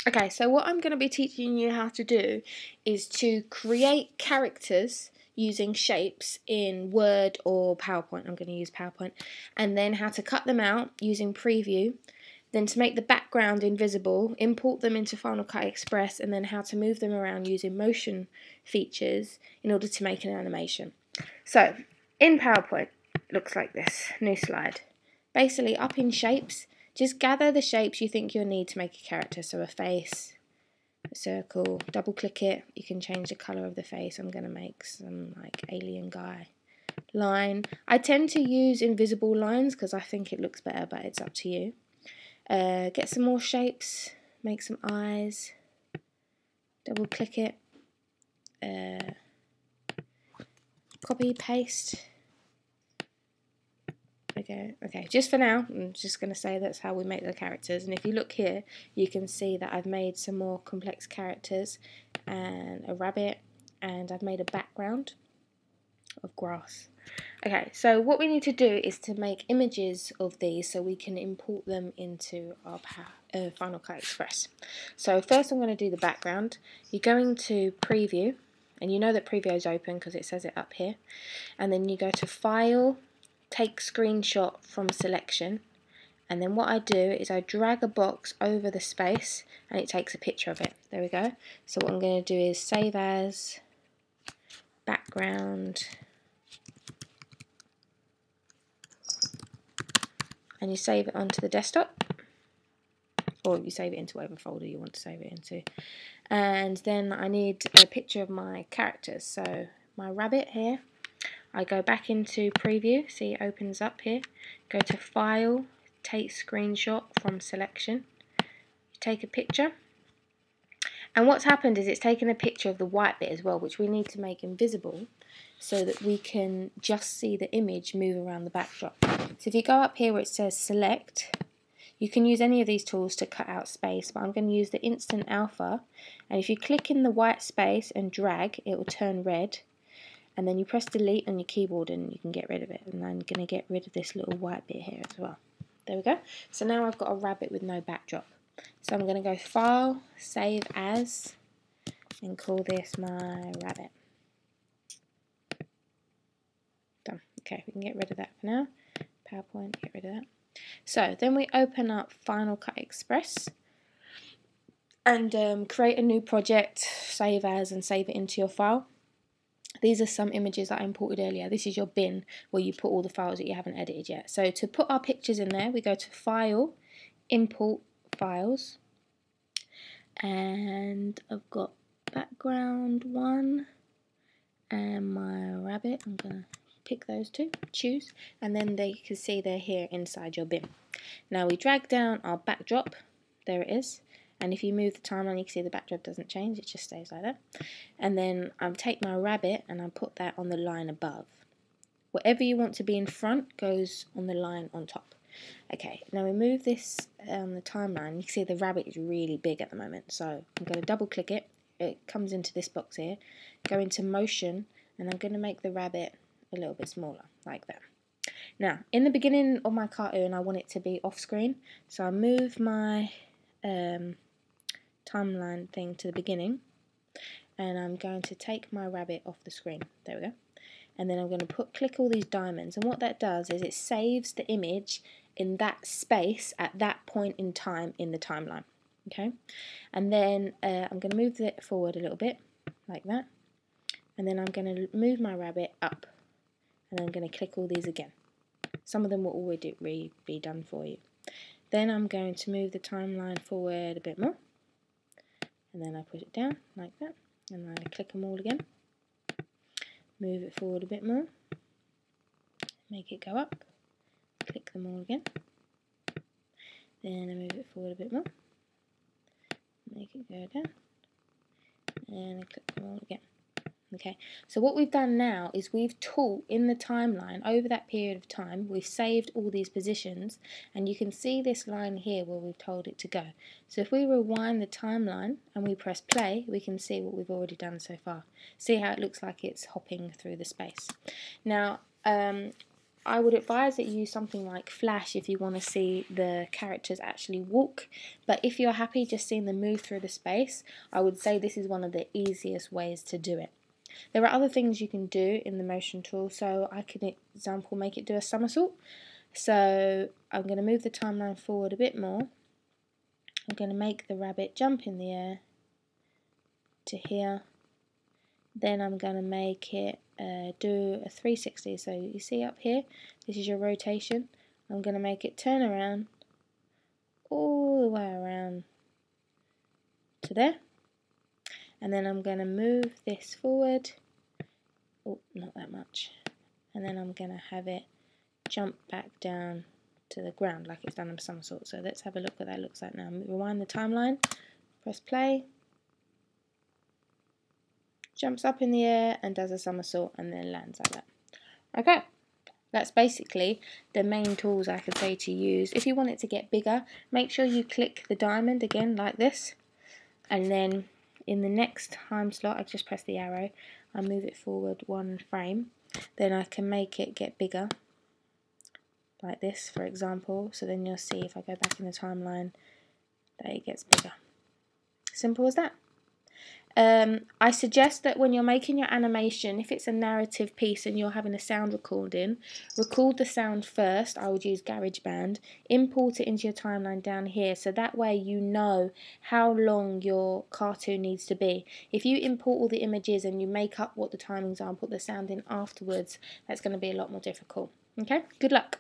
Okay, so what I'm going to be teaching you how to do is to create characters using shapes in Word or PowerPoint. I'm going to use PowerPoint. And then how to cut them out using Preview. Then to make the background invisible, import them into Final Cut Express, and then how to move them around using motion features in order to make an animation. So, in PowerPoint, it looks like this. New slide. Basically, up in shapes, just gather the shapes you think you'll need to make a character. So a face, a circle, double click it. You can change the colour of the face. I'm going to make some like alien guy. Line. I tend to use invisible lines because I think it looks better, but it's up to you. Get some more shapes. Make some eyes. Double click it. Copy, paste. Okay, just for now, I'm just going to say that's how we make the characters. And if you look here, you can see that I've made some more complex characters and a rabbit, and I've made a background of grass. Okay, so what we need to do is to make images of these so we can import them into our Final Cut Express. So first I'm going to do the background. You're going to Preview, and you know that Preview is open because it says it up here. And then you go to File, take screenshot from selection, and then what I do is I drag a box over the space and it takes a picture of it. There we go. So what I'm going to do is save as background, and you save it onto the desktop, or you save it into whatever folder you want to save it into. And then I need a picture of my characters. So my rabbit here, I go back into Preview, see it opens up here, go to File, take screenshot from selection, take a picture, and what's happened is it's taken a picture of the white bit as well, which we need to make invisible so that we can just see the image move around the backdrop. So if you go up here where it says select, you can use any of these tools to cut out space, but I'm going to use the instant alpha, and if you click in the white space and drag, it will turn red. And then you press delete on your keyboard and you can get rid of it. And I'm going to get rid of this little white bit here as well. There we go. So now I've got a rabbit with no backdrop. So I'm going to go File, Save As, and call this my rabbit. Done. Okay, we can get rid of that for now. PowerPoint, get rid of that. So then we open up Final Cut Express and create a new project, save as, and save it into your file. These are some images that I imported earlier. This is your bin where you put all the files that you haven't edited yet. So to put our pictures in there, we go to File, Import Files, and I've got background 1 and my rabbit. I'm going to pick those two, choose, and then you can see they're here inside your bin. Now we drag down our backdrop, there it is. And if you move the timeline, you can see the backdrop doesn't change, it just stays like that. And then I'll take my rabbit and I'll put that on the line above. Whatever you want to be in front goes on the line on top. Okay, now we move this on the timeline. You can see the rabbit is really big at the moment. So I'm going to double click it. It comes into this box here. Go into motion, and I'm going to make the rabbit a little bit smaller, like that. Now, in the beginning of my cartoon, I want it to be off screen. So I move my timeline thing to the beginning, and I'm going to take my rabbit off the screen. There we go. And then I'm going to click all these diamonds, and what that does is it saves the image in that space at that point in time in the timeline. Okay, and then I'm going to move it forward a little bit, like that, and then I'm going to move my rabbit up, and then I'm going to click all these again. Some of them will already be done for you. Then I'm going to move the timeline forward a bit more, and then I push it down like that, and then I click them all again. Move it forward a bit more, make it go up, click them all again. Then I move it forward a bit more, make it go down, and I click them all again. Okay, so what we've done now is we've taught in the timeline over that period of time, we've saved all these positions, and you can see this line here where we've told it to go. So if we rewind the timeline and we press play, we can see what we've already done so far. See how it looks like it's hopping through the space. Now, I would advise that you use something like Flash if you want to see the characters actually walk, but if you're happy just seeing them move through the space, I would say this is one of the easiest ways to do it. There are other things you can do in the motion tool, so I can, example, make it do a somersault. So I'm going to move the timeline forward a bit more. I'm going to make the rabbit jump in the air to here. Then I'm going to make it do a 360. So you see up here, this is your rotation. I'm going to make it turn around all the way around to there. And then I'm going to move this forward. Oh, not that much. And then I'm going to have it jump back down to the ground like it's done a somersault. So let's have a look what that looks like now. Rewind the timeline, press play. Jumps up in the air and does a somersault and then lands like that. Okay, that's basically the main tools I could say to use. If you want it to get bigger, make sure you click the diamond again like this, and then in the next time slot I just press the arrow, I move it forward 1 frame, then I can make it get bigger like this, for example. So then you'll see if I go back in the timeline that it gets bigger. Simple as that. I suggest that when you're making your animation, if it's a narrative piece and you're having a sound recording, record the sound first. I would use GarageBand, import it into your timeline down here, so that way you know how long your cartoon needs to be. If you import all the images and you make up what the timings are and put the sound in afterwards, that's going to be a lot more difficult. Okay, good luck.